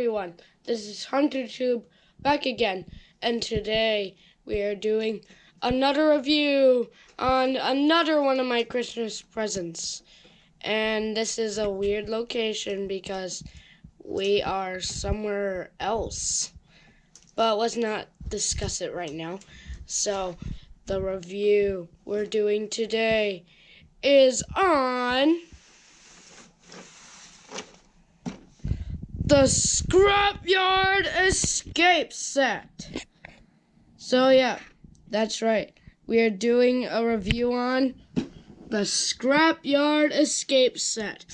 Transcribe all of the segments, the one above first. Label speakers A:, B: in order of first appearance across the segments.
A: everyone, this is HunterTube back again, and today we are doing another review on another one of my Christmas presents. And this is a weird location because we are somewhere else. But let's not discuss it right now. So, the review we're doing today is on the Scrapyard Escape Set. So yeah, that's right. We are doing a review on the Scrapyard Escape Set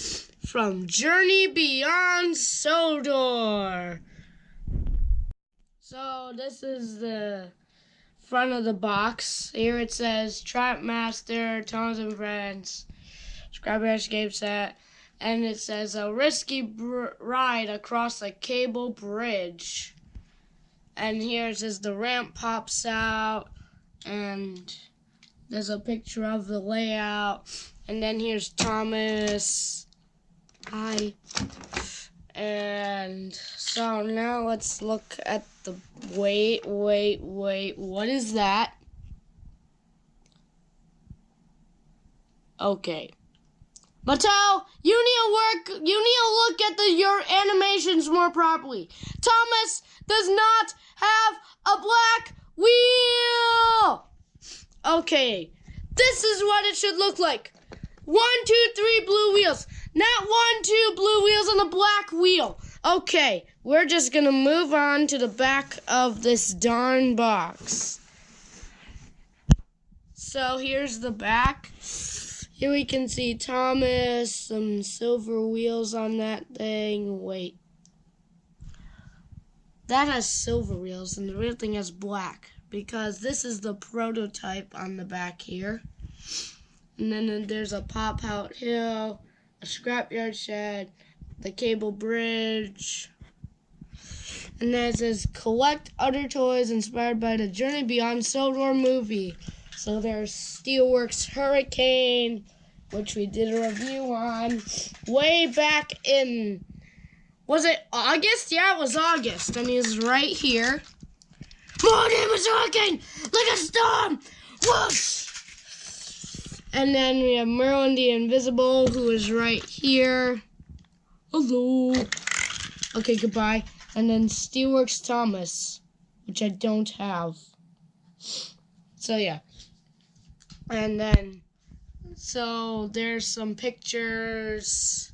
A: from Journey Beyond Sodor. So this is the front of the box. Here it says Trackmaster, Thomas and Friends, Scrapyard Escape Set. And it says a risky ride across a cable bridge. And here it says the ramp pops out. And there's a picture of the layout. And then here's Thomas. Hi. And so now let's look at the... Wait. What is that? Okay. Mattel, you need to look at your animations more properly. Thomas does not have a black wheel. Okay, this is what it should look like. 1, 2, 3 blue wheels. Not 1, 2 blue wheels on a black wheel. Okay, we're just gonna move on to the back of this darn box. So here's the back. Here we can see Thomas, some silver wheels on that thing. Wait. That has silver wheels and the real thing has black because this is the prototype on the back here. And then there's a pop-out hill, a scrapyard shed, the cable bridge. And then it says, collect other toys inspired by the Journey Beyond Sodor movie. So there's Steelworks Hurricane, which we did a review on way back in, was it August? Yeah, it was August, and he's right here. My name is Hurricane, like a storm, whoosh! And then we have Merlin the Invisible, who is right here. Hello. Okay, goodbye. And then Steelworks Thomas, which I don't have. So yeah. And then, so there's some pictures.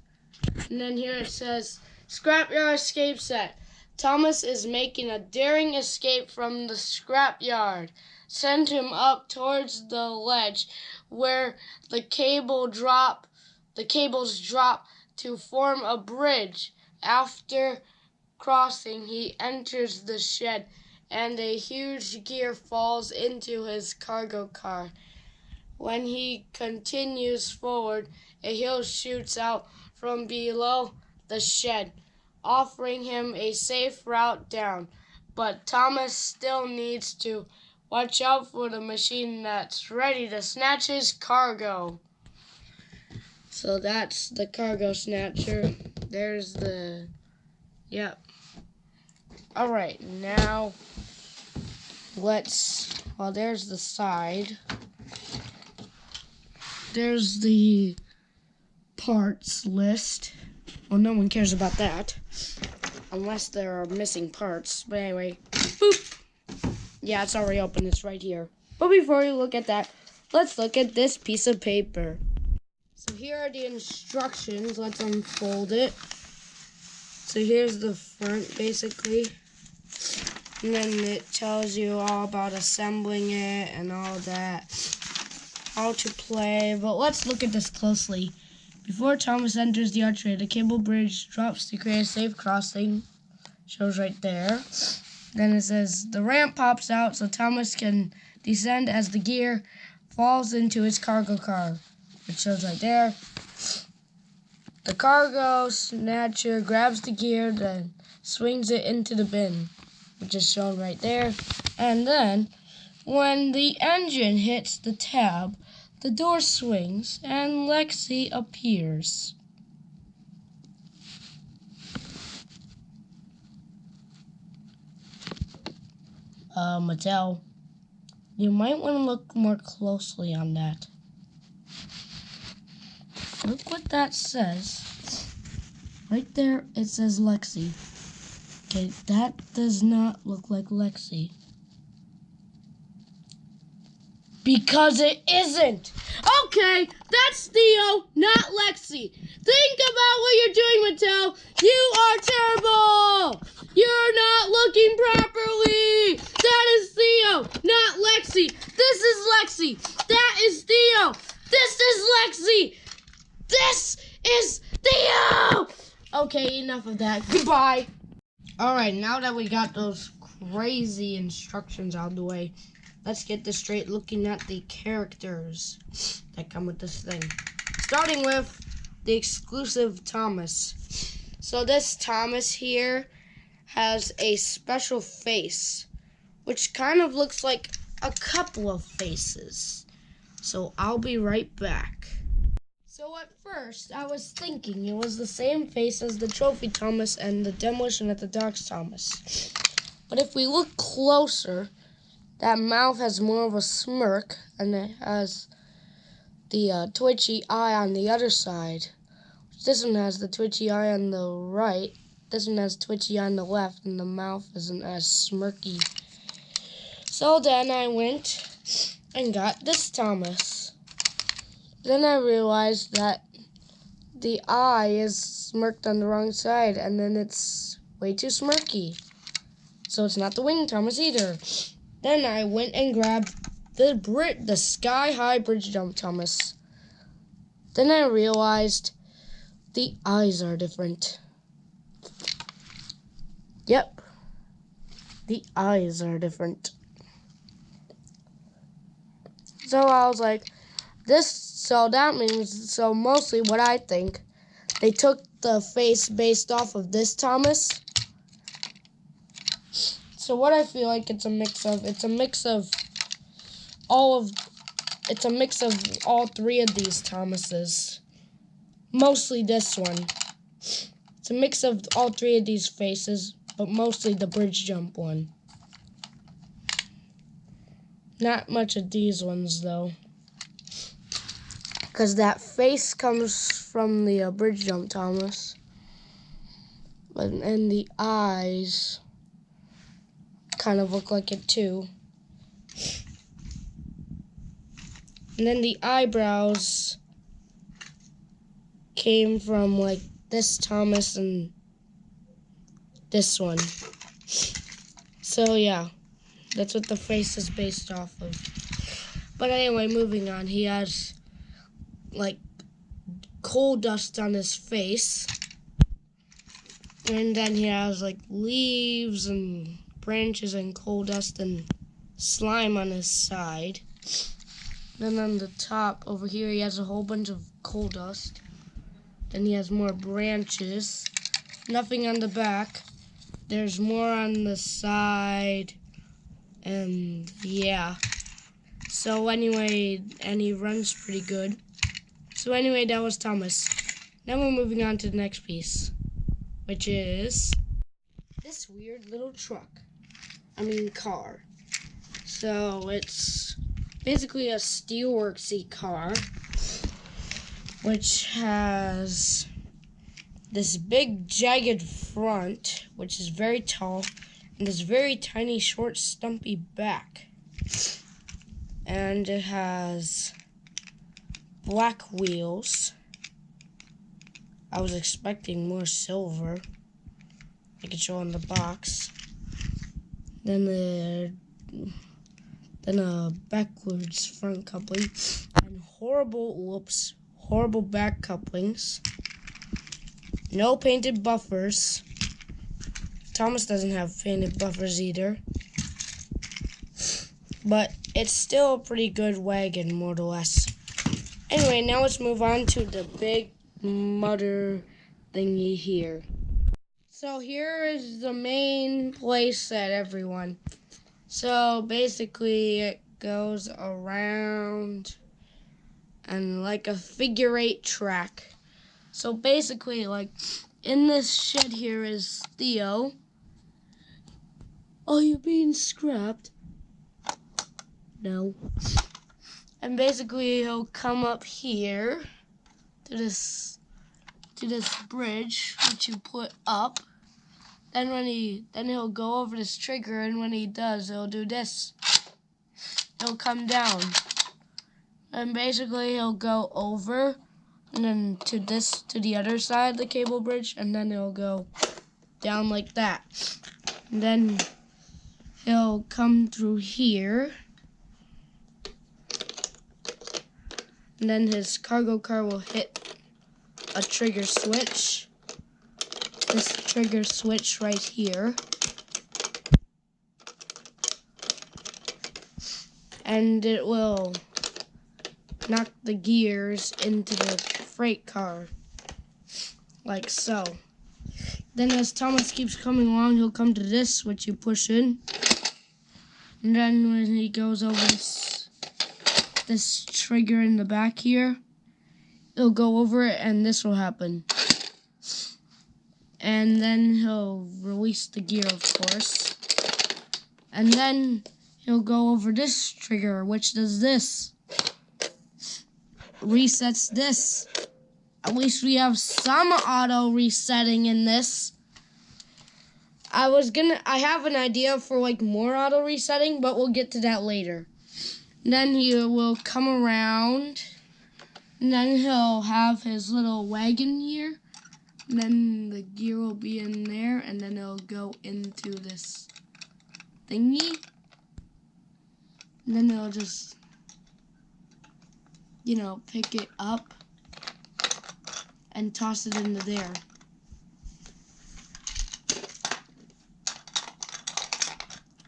A: And then here it says, Scrapyard Escape Set. Thomas is making a daring escape from the scrapyard. Send him up towards the ledge where the cables drop to form a bridge. After crossing, he enters the shed and a huge gear falls into his cargo car. When he continues forward, a hill shoots out from below the shed, offering him a safe route down. But Thomas still needs to watch out for the machine that's ready to snatch his cargo. So that's the cargo snatcher. There's the... Yep. Alright, now let's... Well, there's the side. There's the parts list. Well, no one cares about that. Unless there are missing parts. But anyway, boop. Yeah, it's already open. It's right here. But before we look at that, let's look at this piece of paper. So here are the instructions. Let's unfold it. So here's the front, basically. And then it tells you all about assembling it and all that. How to play, but let's look at this closely. Before Thomas enters the archway, the cable bridge drops to create a safe crossing. Shows right there. Then it says the ramp pops out so Thomas can descend as the gear falls into his cargo car. It shows right there. The cargo snatcher grabs the gear, then swings it into the bin, which is shown right there. And then, when the engine hits the tab, the door swings and Lexi appears. Mattel, you might want to look more closely on that. Look what that says. Right there, it says Lexi. Okay, that does not look like Lexi. Because it isn't. Okay, that's Theo, not Lexi. Think about what you're doing, Mattel. You are terrible. You're not looking properly. That is Theo, not Lexi. This is Lexi. That is Theo. This is Lexi. This is Theo. Okay, enough of that. Goodbye. Alright, now that we got those crazy instructions out of the way, let's get this straight looking at the characters that come with this thing. Starting with the exclusive Thomas. So this Thomas here has a special face, which kind of looks like a couple of faces. So I'll be right back. So at first, I was thinking it was the same face as the Trophy Thomas and the Demolition at the Docks Thomas. But if we look closer, that mouth has more of a smirk, and it has the twitchy eye on the other side. This one has the twitchy eye on the right. This one has twitchy on the left, and the mouth isn't as smirky. So then I went and got this Thomas. Then I realized that the eye is smirked on the wrong side, and then it's way too smirky. So it's not the Wing Thomas either. Then I went and grabbed the Sky High Bridge Jump Thomas. Then I realized the eyes are different. Yep, the eyes are different. So I was like, that means mostly what I think, they took the face based off of this Thomas. So what I feel like it's a mix of all three of these Thomases. Mostly this one. It's a mix of all three of these faces, but mostly the bridge jump one. Not much of these ones though, because that face comes from the bridge jump Thomas, and the eyes kind of look like it too. And then the eyebrows came from like this Thomas and this one. So yeah, that's what the face is based off of. But anyway, moving on. He has like coal dust on his face. And then he has like leaves and branches and coal dust and slime on his side. Then on the top over here he has a whole bunch of coal dust. Then he has more branches. Nothing on the back. There's more on the side. And yeah. So anyway, and he runs pretty good. So anyway, that was Thomas. Now we're moving on to the next piece, which is this weird little car. So it's basically a steelworksy car, which has this big jagged front, which is very tall, and this very tiny, short, stumpy back. And it has black wheels. I was expecting more silver. I could show on the box. Then a backwards front coupling and horrible back couplings. No painted buffers. Thomas doesn't have painted buffers either. But it's still a pretty good wagon, more or less. Anyway, now let's move on to the big motor thingy here. So here is the main play set, everyone. So basically it goes around and like a figure-8 track. So basically, like, in this shed here is Theo. Are you being scrapped? No. And basically he'll come up here to this bridge which you put up. Then he'll go over this trigger, and when he does, he'll do this. He'll come down. And basically he'll go over and then to the other side of the cable bridge, and then he'll go down like that. And then he'll come through here. And then his cargo car will hit a trigger switch. This trigger switch right here. And it will knock the gears into the freight car. Like so. Then as Thomas keeps coming along, he'll come to this, which you push in. And then when he goes over this trigger in the back here, he'll go over it and this will happen. And then he'll release the gear, of course. And then he'll go over this trigger, which does this. Resets this. At least we have some auto resetting in this. I have an idea for like more auto resetting, but we'll get to that later. Then he will come around, and then he'll have his little wagon here, and then the gear will be in there, and then it'll go into this thingy, and then it'll just, pick it up and toss it into there.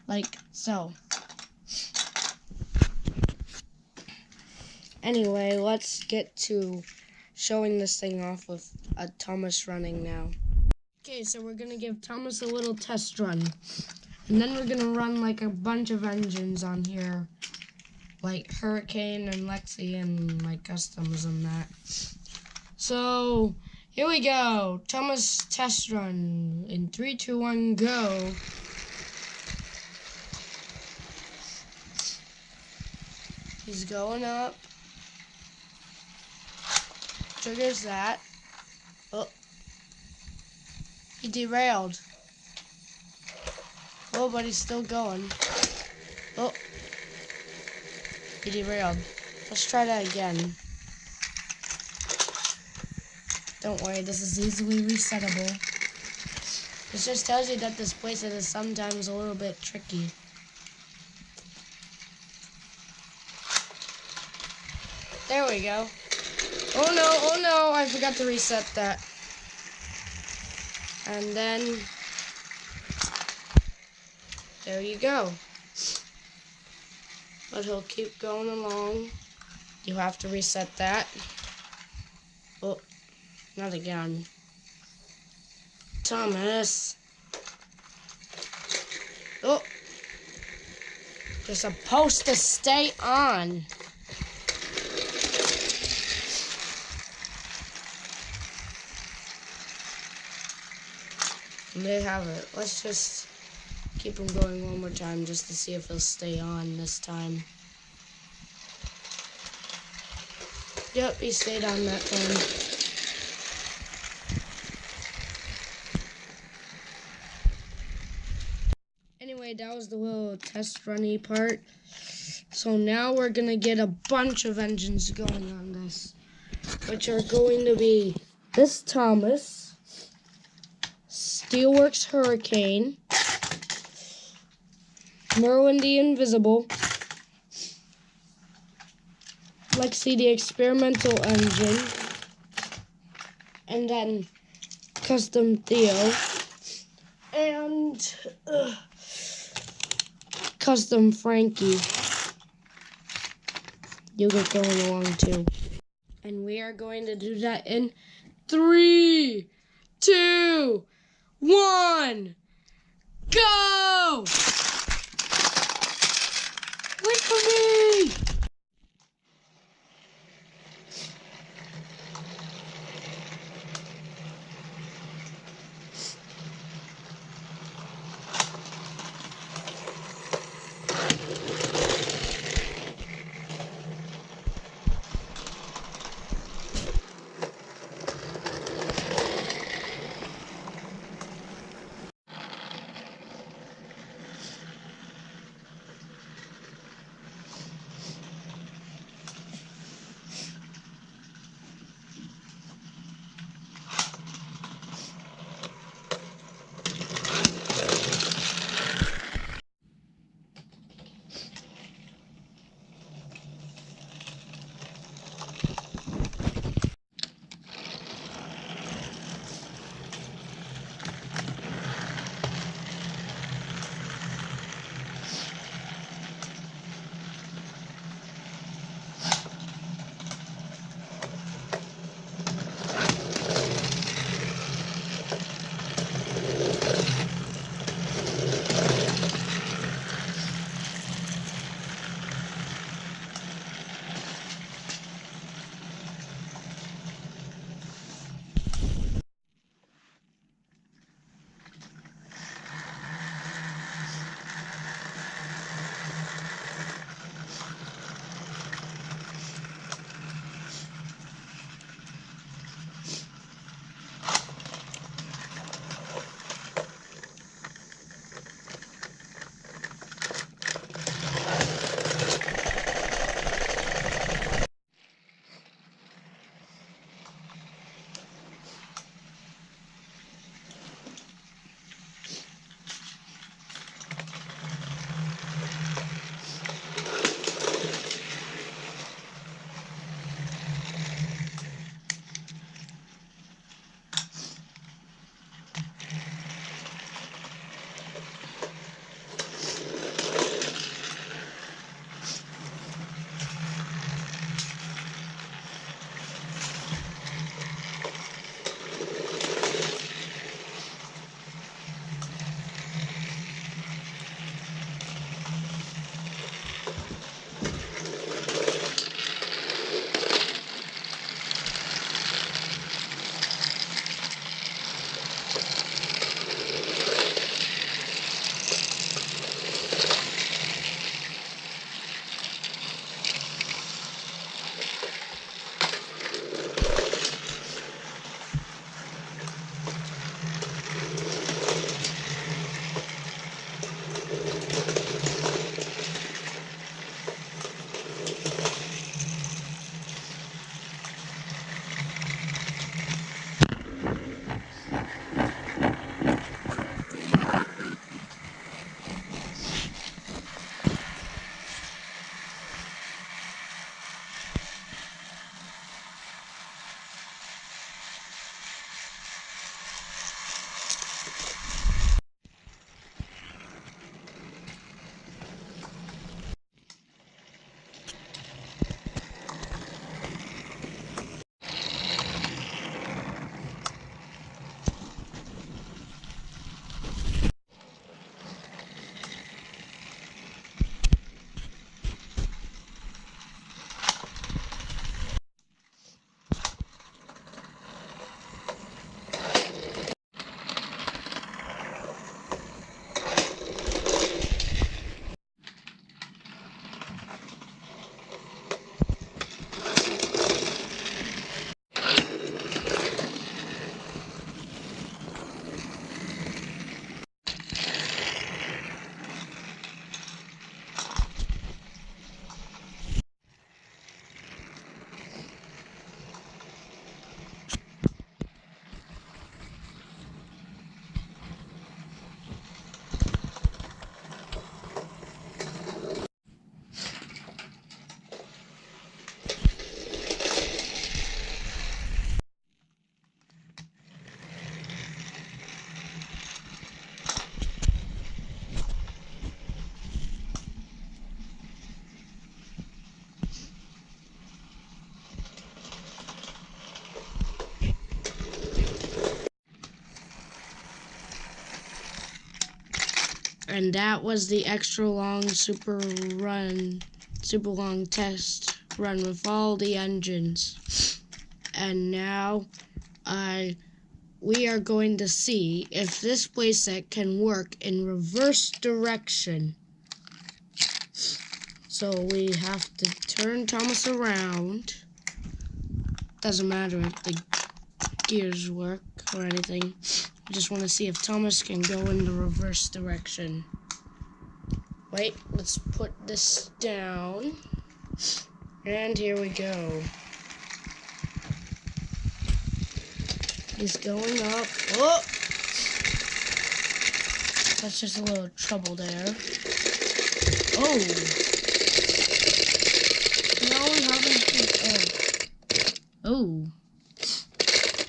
A: Like so. Anyway, let's get to showing this thing off with Thomas running now. Okay, so we're going to give Thomas a little test run. And then we're going to run like a bunch of engines on here. Like Hurricane and Lexi and like customs and that. So, here we go. Thomas test run. In 3, 2, 1, go. He's going up. Triggers that. Oh. He derailed. Oh, but he's still going. Oh. He derailed. Let's try that again. Don't worry, this is easily resettable. This just tells you that this place is sometimes a little bit tricky. There we go. Oh no, I forgot to reset that. And then, there you go. But he'll keep going along. You have to reset that. Oh, not again. Thomas. Oh. You're supposed to stay on. And there you have it. Let's just keep him going one more time just to see if he'll stay on this time. Yep, he stayed on that time. Anyway, that was the little test runny part. So now we're going to get a bunch of engines going on this, which are going to be this Thomas, Steelworks Hurricane, Merlin the Invisible, Lexi the Experimental Engine, and then Custom Theo, and Custom Frankie. You get going along too. And we are going to do that in 3, 2, 1, go! Wait for me! And that was the extra long super long test run with all the engines. And now we are going to see if this playset can work in reverse direction. So we have to turn Thomas around. Doesn't matter if the gears work or anything. I just want to see if Thomas can go in the reverse direction. Wait, let's put this down. And here we go. He's going up. Oh! That's just a little trouble there. Oh! No, we haven't. Oh.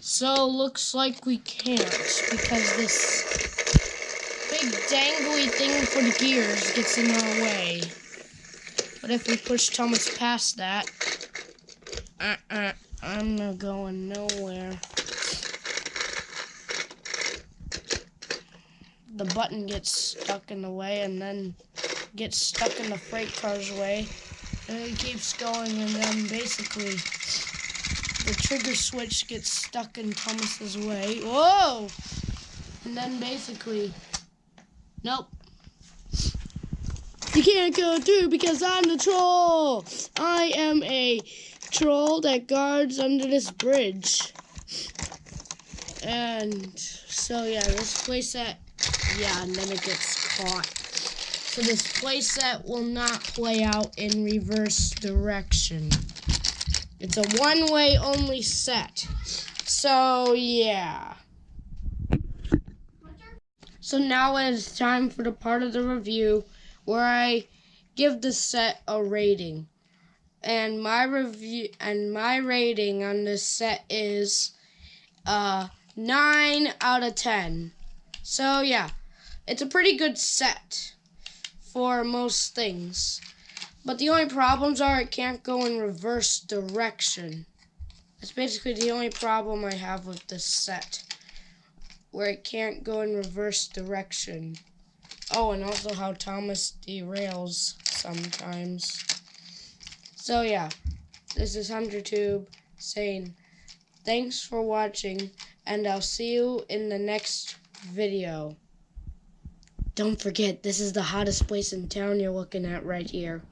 A: So, looks like we can't because this big dangly thing for the gears gets in our way. But if we push Thomas past that, I'm not going nowhere. The button gets stuck in the way and then gets stuck in the freight car's way. And it keeps going, and then basically the trigger switch gets stuck in Thomas's way. Whoa! And then basically, nope. You can't go through because I'm the troll. I am a troll that guards under this bridge. And so yeah, this playset, yeah, and then it gets caught. So this playset will not play out in reverse direction. It's a one-way only set. So yeah. So now it is time for the part of the review where I give the set a rating. And my rating on this set is 9 out of 10. So yeah, it's a pretty good set for most things. But the only problems are it can't go in reverse direction. That's basically the only problem I have with this set, where it can't go in reverse direction. Oh, and also how Thomas derails sometimes. So yeah, this is HunterTube saying thanks for watching, and I'll see you in the next video. Don't forget, this is the hottest place in town you're looking at right here.